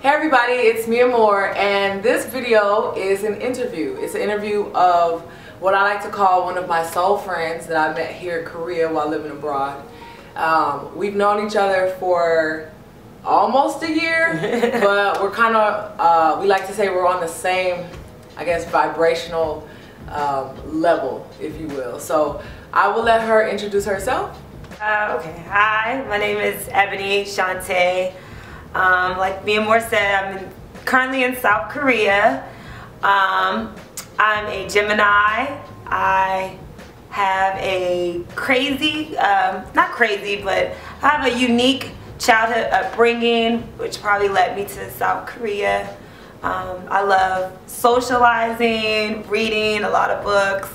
Hey everybody, it's MiaMor, and this video is an interview. It's an interview of what I like to call one of my soul friends that I met here in Korea while living abroad. We've known each other for almost a year, but we're kind of, we like to say we're on the same, I guess, vibrational level, if you will. So I will let her introduce herself. Okay, hi, my name is Ebony Chante. Like MiaMor said, I'm currently in South Korea. I'm a Gemini. I have a crazy, not crazy, but I have a unique childhood upbringing, which probably led me to South Korea. I love socializing, reading a lot of books.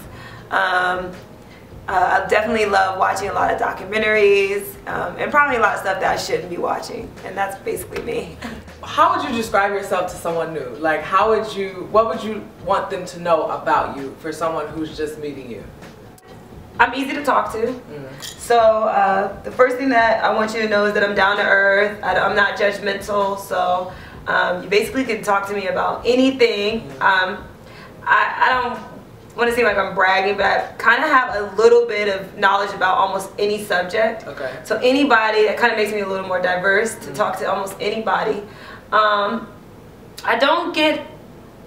I definitely love watching a lot of documentaries, and probably a lot of stuff that I shouldn't be watching, and that's basically me. How would you describe yourself to someone new? Like, what would you want them to know about you for someone who's just meeting you? I'm easy to talk to. So the first thing that I want you to know is that I'm down to earth. I'm not judgmental, so you basically can talk to me about anything. I don't want to seem like I'm bragging, but I kind of have a little bit of knowledge about almost any subject. Okay. So anybody, that kind of makes me a little more diverse to talk to almost anybody. I don't get,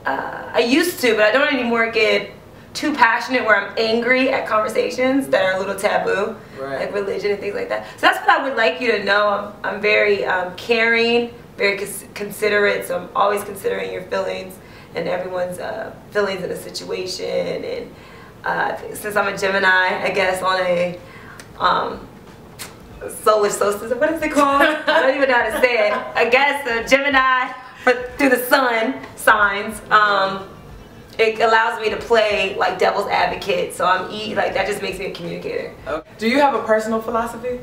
I used to, but I don't anymore get too passionate where I'm angry at conversations that are a little taboo, like religion and things like that. So that's what I would like you to know. I'm very caring, very considerate, so I'm always considering your feelings and everyone's feelings in a situation. And since I'm a Gemini, I guess on a solar solstice, what is it called? I don't even know how to say it. I guess a Gemini through the sun signs. It allows me to play like devil's advocate, so like that just makes me a communicator. Okay. Do you have a personal philosophy?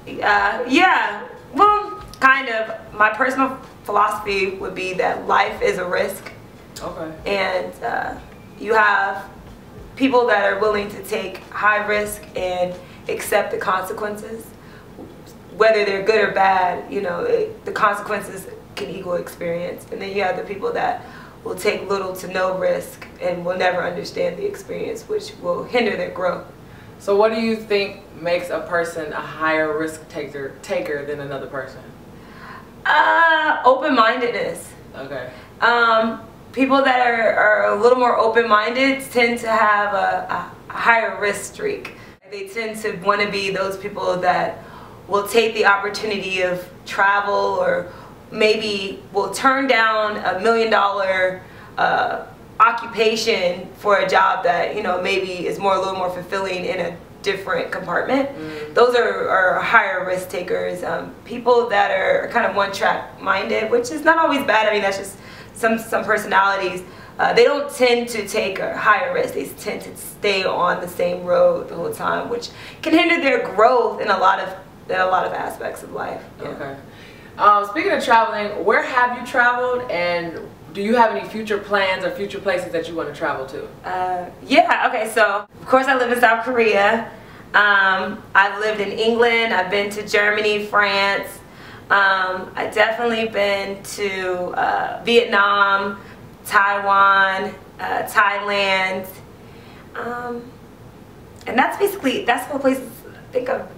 Yeah. Well, kind of. My personal philosophy would be that life is a risk. Okay. And you have people that are willing to take high risk and accept the consequences, whether they're good or bad. You know, the consequences can equal experience. And then you have the people that will take little to no risk and will never understand the experience, which will hinder their growth. So what do you think makes a person a higher risk taker than another person? Open-mindedness. Okay. People that are a little more open-minded tend to have a higher risk streak. They tend to want to be those people that will take the opportunity of travel, or maybe will turn down $1 million occupation for a job that, you know, maybe is a little more fulfilling in a different compartment. Those are higher risk takers. People that are kind of one-track minded, which is not always bad. I mean, that's just some personalities. They don't tend to take a higher risk. They tend to stay on the same road the whole time, which can hinder their growth in a lot of aspects of life. Yeah. Okay. Speaking of traveling, where have you traveled, and do you have any future plans or future places that you want to travel to? Yeah, okay, so of course I live in South Korea. I've lived in England, I've been to Germany, France. I've definitely been to Vietnam, Taiwan, Thailand. And that's all places I think I've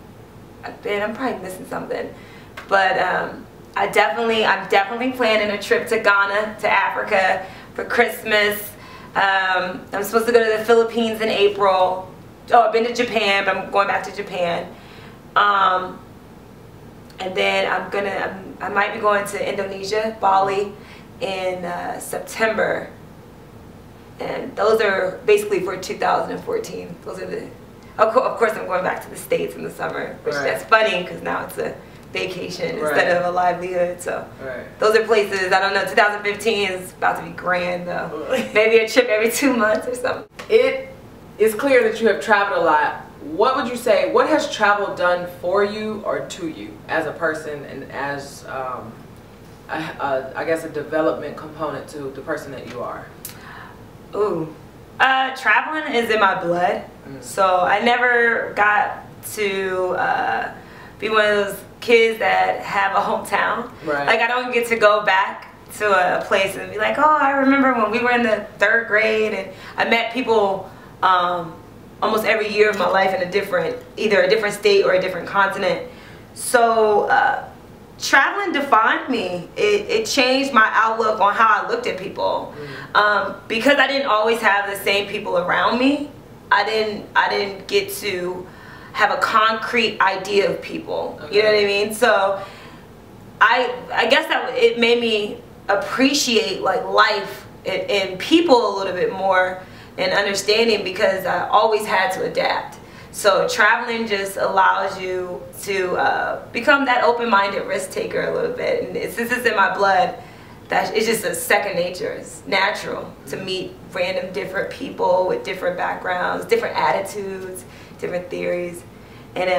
been. I'm probably missing something. But I'm definitely planning a trip to Ghana, to Africa for Christmas. I'm supposed to go to the Philippines in April. Oh, I've been to Japan, but I'm going back to Japan. And then I might be going to Indonesia, Bali, in September. And those are basically for 2014. Those are of course I'm going back to the States in the summer, which that's funny because now it's a vacation instead of a livelihood. So those are places. I don't know, 2015 is about to be grand though. Maybe a trip every 2 months or something. It is clear that you have traveled a lot. What would you say, what has travel done for you or to you as a person, and as I guess a development component to the person that you are? Ooh, traveling is in my blood. So I never got to be one of those kids that have a hometown. Right. Like I don't get to go back to a place and be like, oh, I remember when we were in the 3rd grade and I met people almost every year of my life in either a different state or a different continent. So traveling defined me. It changed my outlook on how I looked at people. Because I didn't always have the same people around me. I didn't get to have a concrete idea of people. Okay. You know what I mean? So I guess that it made me appreciate like life and people a little bit more and understanding, because I always had to adapt. So traveling just allows you to become that open-minded risk taker a little bit. And since it's in my blood, that it's just a second nature. It's natural to meet random different people with different backgrounds, different attitudes, different theories, and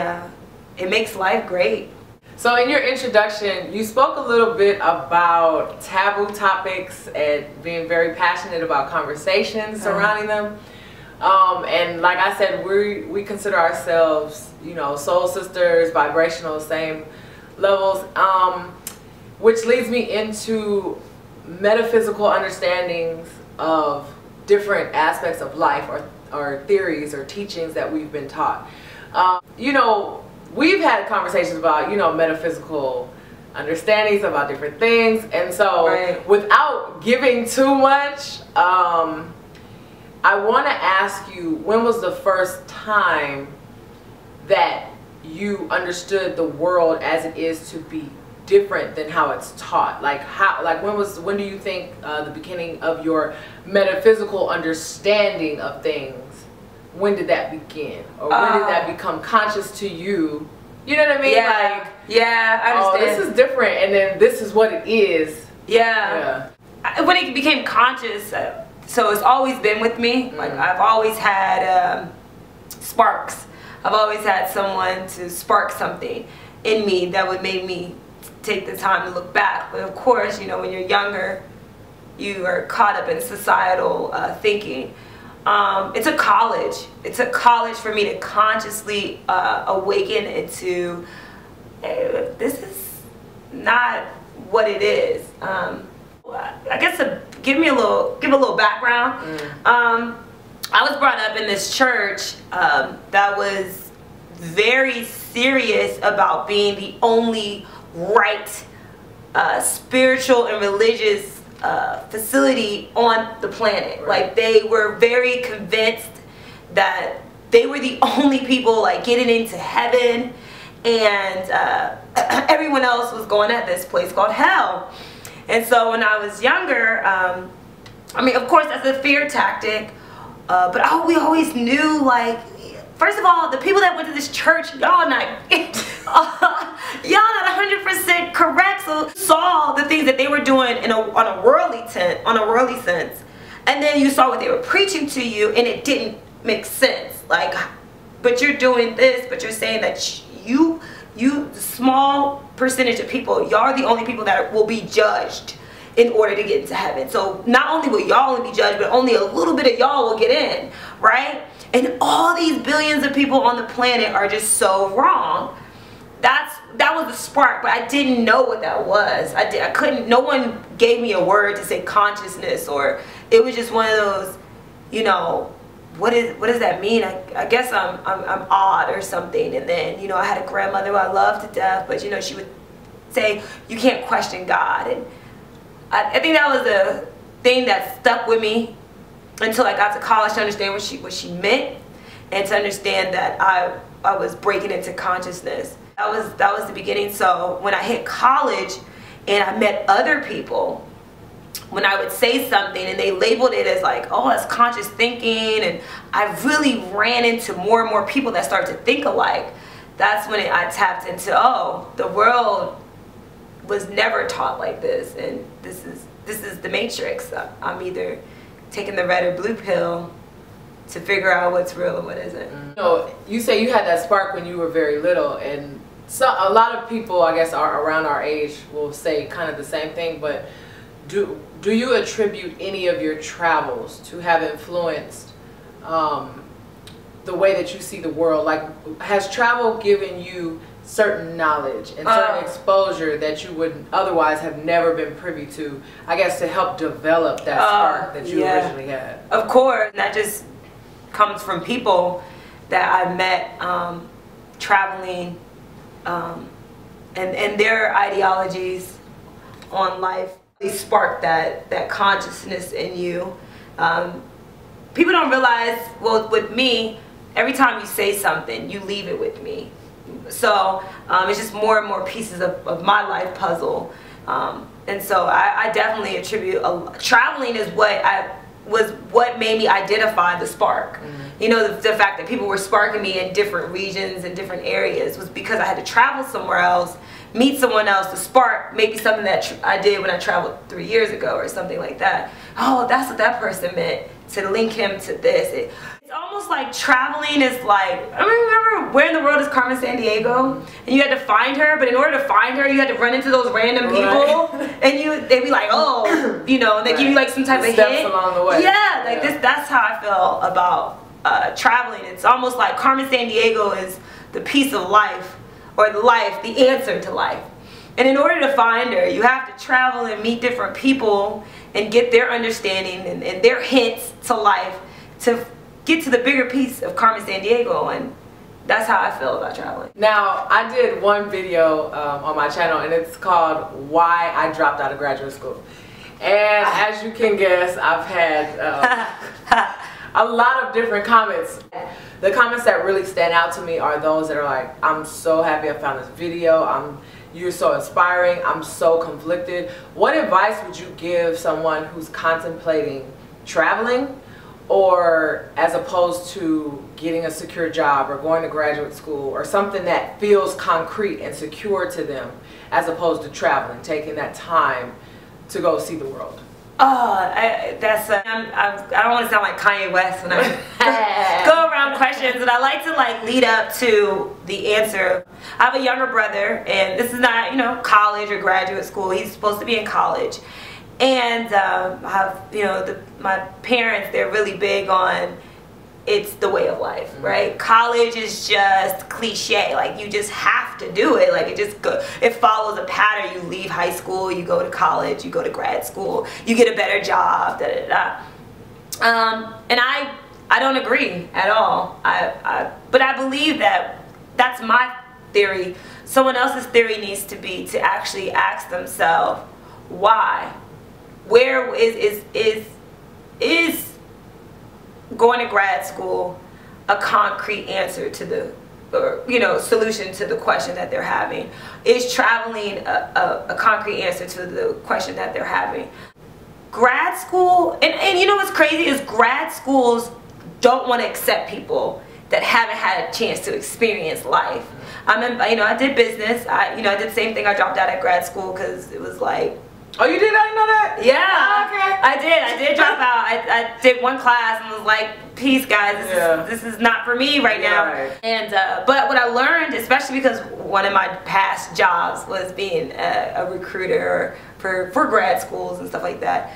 it makes life great. So in your introduction, you spoke a little bit about taboo topics and being very passionate about conversations surrounding them. And like I said, we consider ourselves, you know, soul sisters, vibrational, same levels, which leads me into metaphysical understandings of different aspects of life or theories or teachings that we've been taught. You know, we've had conversations about, you know, metaphysical understandings about different things, and so without giving too much, I want to ask you, when was the first time that you understood the world as it is to be different than how it's taught? Like when do you think the beginning of your metaphysical understanding of things? When did that begin, or when did that become conscious to you? You know what I mean? Yeah. Like, yeah, I understand. Oh, this is different, and then this is what it is. Yeah. When it became conscious, so it's always been with me. Like I've always had sparks. I've always had someone to spark something in me that would make me take the time to look back. But of course, you know, when you're younger, you are caught up in societal thinking. It took college. It took college for me to consciously awaken into, hey, this is not what it is. I guess to give a little background. I was brought up in this church that was very serious about being the only right spiritual and religious facility on the planet. Right. Like they were very convinced that they were the only people like getting into heaven, and everyone else was going at this place called hell. And so when I was younger, I mean, of course that's a fear tactic, but we always knew, like, first of all, the people that went to this church, y'all not 100% correct. So saw the things that they were doing on a worldly sense, and then you saw what they were preaching to you, and it didn't make sense. Like, but you're doing this, but you're saying that you small percentage of people, y'all are the only people that will be judged in order to get into heaven. So not only will y'all only be judged, but only a little bit of y'all will get in, right? And all these billions of people on the planet are just so wrong. That was the spark, but I didn't know what that was. I couldn't, no one gave me a word to say consciousness, or it was just one of those, you know, what does that mean? I guess I'm odd or something. And then, you know, I had a grandmother who I loved to death, but you know, she would say, you can't question God. And I think that was a thing that stuck with me until I got to college, to understand what she meant, and to understand that I was breaking into consciousness. That was the beginning. So when I hit college and I met other people, when I would say something and they labeled it as like, oh, it's conscious thinking, and I really ran into more and more people that started to think alike, that's when I tapped into, oh, the world was never taught like this, and this is the matrix. I'm either taking the red or blue pill to figure out what's real and what isn't. So you say you had that spark when you were very little, and so a lot of people, I guess, are around our age will say kind of the same thing, but do you attribute any of your travels to have influenced the way that you see the world? Like, has travel given you certain knowledge and certain exposure that you would otherwise have never been privy to, I guess, to help develop that spark that you originally had? Of course. That just comes from people that I met traveling, and their ideologies on life. They spark that consciousness in you. People don't realize, well, with me, every time you say something, you leave it with me. So it's just more and more pieces of my life puzzle. And so I definitely attribute, traveling is what made me identify the spark. You know, the fact that people were sparking me in different regions and different areas was because I had to travel somewhere else, meet someone else to spark maybe something that I did when I traveled 3 years ago or something like that. Oh, that's what that person meant, to link him to this. It's almost like traveling is like, I remember Where in the World is Carmen Sandiego? And you had to find her, but in order to find her, you had to run into those random people. And they'd be like, oh, you know, and they give you like some type of steps hint. Along the way. Yeah, like that's how I feel about traveling. It's almost like Carmen Sandiego is the piece of life, or the answer to life. And in order to find her, you have to travel and meet different people and get their understanding and their hints to life to get to the bigger piece of Carmen Sandiego. And that's how I feel about traveling. Now, I did one video on my channel, and it's called Why I Dropped Out of Graduate School. And as you can guess, I've had a lot of different comments. The comments that really stand out to me are those that are like, I'm so happy I found this video, you're so inspiring, I'm so conflicted. What advice would you give someone who's contemplating traveling, or as opposed to getting a secure job or going to graduate school, or something that feels concrete and secure to them, as opposed to traveling, taking that time to go see the world? I don't want to sound like Kanye West when I go around questions, but I like to like lead up to the answer. I have a younger brother, and this is not, you know, college or graduate school. He's supposed to be in college. And I have, you know, my parents, they're really big on, it's the way of life, right? College is just cliche, like you just have to do it, like it follows a pattern. You leave high school, you go to college, you go to grad school, you get a better job, da da da. And I don't agree at all. But I believe that that's my theory. Someone else's theory needs to be to actually ask themselves why. Where is going to grad school a concrete answer to the, or, you know, solution to the question that they're having? Is traveling a concrete answer to the question that they're having? Grad school, and you know what's crazy is grad schools don't want to accept people that haven't had a chance to experience life. I did business. I did the same thing. I dropped out at grad school because it was like, oh, you did? I didn't know that? Yeah. Okay. I did drop out. I did one class and was like, peace guys, this is not for me right now. Right. And but what I learned, especially because one of my past jobs was being a recruiter for grad schools and stuff like that,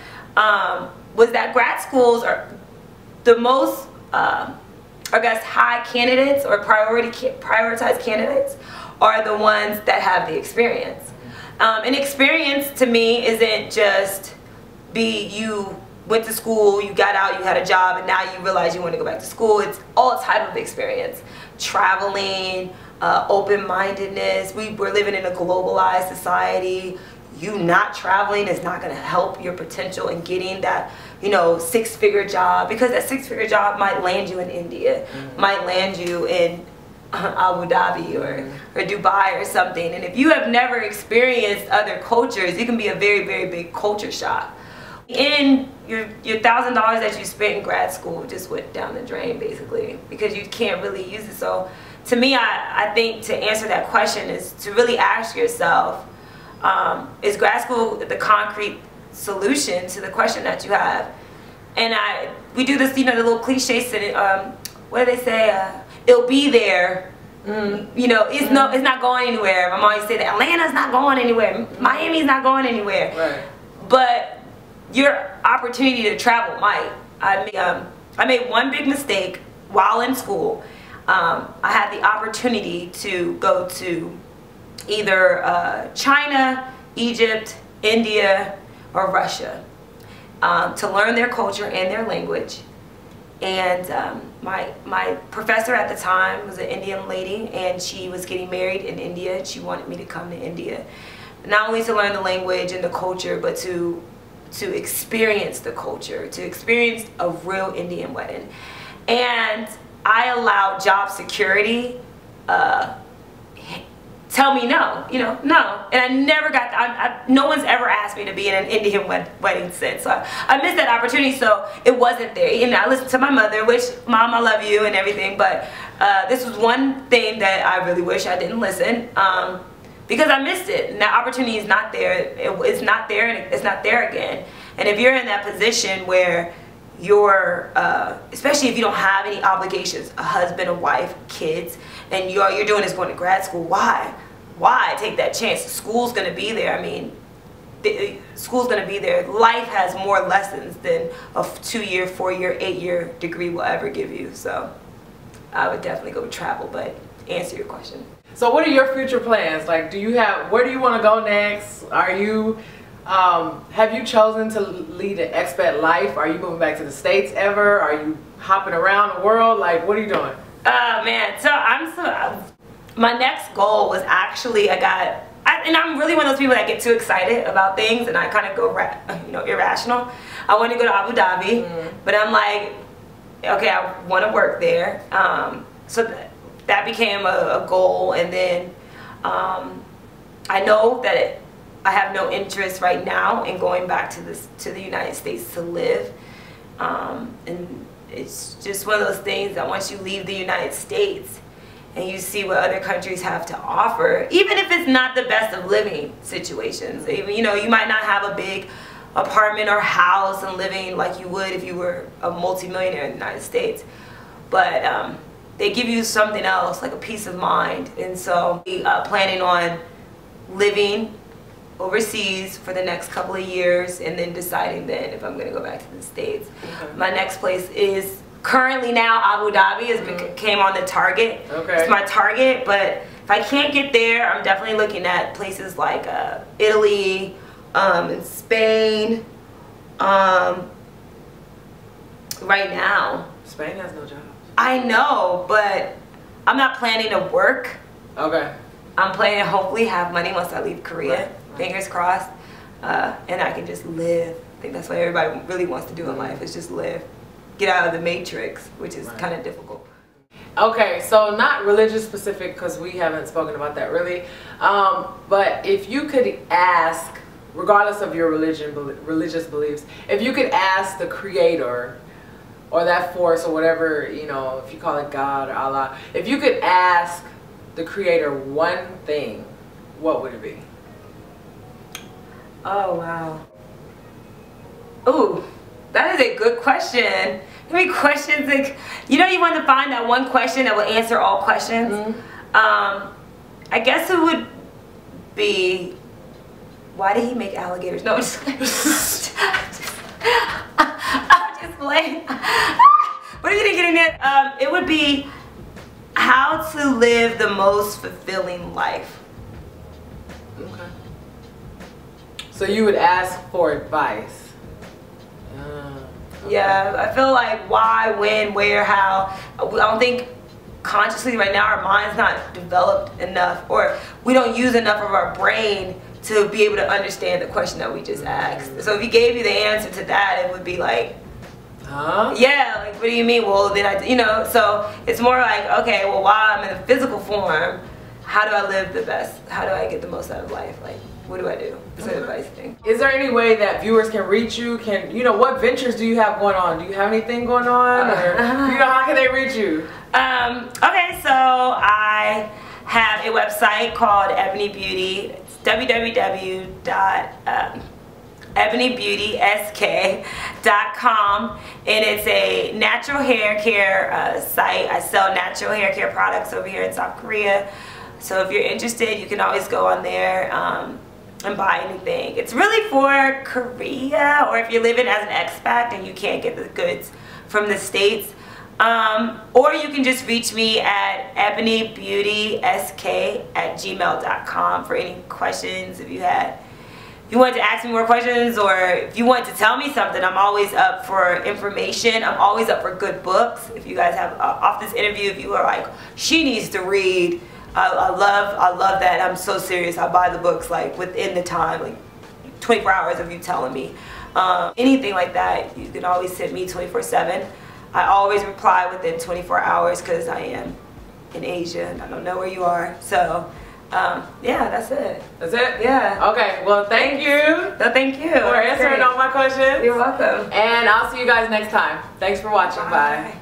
was that grad schools are the most, I guess, high candidates or prioritized candidates are the ones that have the experience. And experience to me isn't just you went to school, you got out, you had a job, and now you realize you want to go back to school. It's all type of experience. Traveling, open-mindedness. We're living in a globalized society. You not traveling is not going to help your potential in getting that, you know, six-figure job, because that six-figure job might land you in India, might land you in Abu Dhabi or Dubai or something. And if you have never experienced other cultures, it can be a very, very big culture shock. And your $1,000 that you spent in grad school just went down the drain, basically, because you can't really use it. So to me, I think to answer that question is to really ask yourself, is grad school the concrete solution to the question that you have? And we do this, you know, the little cliche sentence, what do they say? It'll be there. You know, it's not going anywhere. My mom always say that Atlanta's not going anywhere, Miami's not going anywhere. Right. But your opportunity to travel might. I made one big mistake while in school. I had the opportunity to go to either China, Egypt, India, or Russia to learn their culture and their language. And my professor at the time was an Indian lady, and she was getting married in India. She wanted me to come to India, not only to learn the language and the culture, but to experience the culture, to experience a real Indian wedding. And I allowed job security tell me no, no. And I never got, no one's ever asked me to be in an Indian wedding since. So I missed that opportunity, so it wasn't there. And I listened to my mother, which, Mom, I love you and everything, but this was one thing that I really wish I didn't listen, because I missed it. And that opportunity is not there. It's not there, and it's not there again. And if you're in that position where you're, especially if you don't have any obligations, a husband, a wife, kids, and all you're doing is going to grad school, why take that chance? School's going to be there. I mean, school's going to be there. Life has more lessons than a 2-year, 4-year, 8-year degree will ever give you. So I would definitely go travel, but answer your question. So what are your future plans? Like, where do you want to go next? Are you, have you chosen to lead an expat life? Are you moving back to the States ever? Are you hopping around the world? Like, what are you doing? Man, so my next goal was actually, and I'm really one of those people that get too excited about things, and I kind of go, irrational. I want to go to Abu Dhabi, but I'm like, okay, I want to work there. So that became a goal, and then I know that I have no interest right now in going back to the United States to live, and it's just one of those things that once you leave the United States and you see what other countries have to offer, even if it's not the best of living situations, even, you might not have a big apartment or house and living like you would if you were a multimillionaire in the United States, but they give you something else, like a peace of mind. And so planning on living overseas for the next couple of years, and then deciding then if I'm going to go back to the States. Okay. My next place is currently now Abu Dhabi came on the target. Okay. It's my target, but if I can't get there, I'm definitely looking at places like Italy, and Spain. Right now. Spain has no jobs. I know, but I'm not planning to work. Okay. I'm planning to hopefully have money once I leave Korea. Right. Fingers crossed, and I can just live. I think that's what everybody really wants to do in life, is just live. Get out of the matrix, which is kind of difficult. Okay, so not religious specific, because we haven't spoken about that really, but if you could ask, regardless of your religious beliefs, if you could ask the creator or that force or whatever, if you call it God or Allah, if you could ask the creator one thing, what would it be? Oh, wow. Ooh, that is a good question. How many questions? Like, you want to find that one question that will answer all questions? I guess it would be, why did he make alligators? No, I'm just playing. What are you getting at? It would be how to live the most fulfilling life. Okay. So you would ask for advice. Okay. Yeah, I feel like why, when, where, how. I don't think consciously right now our mind's not developed enough, or we don't use enough of our brain to be able to understand the question that we just asked. So if he gave you the answer to that, it would be like, huh? Yeah, like, what do you mean? Well, then so it's more like, okay, well, while I'm in a physical form, how do I live the best? How do I get the most out of life? Like, what do I do? It's an advice thing. Is there any way that viewers can reach you? What ventures do you have going on? Do you have anything going on? Or, how can they reach you? Okay, so I have a website called Ebony Beauty. It's www.ebonybeautysk.com, and it's a natural hair care site. I sell natural hair care products over here in South Korea. So if you're interested, you can always go on there and buy anything. It's really for Korea, or if you're living as an expat and you can't get the goods from the States. Or you can just reach me at ebonybeautysk@gmail.com for any questions. If you wanted to ask me more questions, or if you want to tell me something, I'm always up for information. I'm always up for good books. If you guys have, off this interview, if you are like, she needs to read, I love that. I'm so serious. I buy the books like within the time, like 24 hours of you telling me. Anything like that, you can always send me 24/7. I always reply within 24 hours because I am in Asia and I don't know where you are. So, yeah, that's it. That's it? Yeah. Okay, well, thank you. No, thank you. For answering all my questions. You're welcome. And I'll see you guys next time. Thanks for watching. Bye.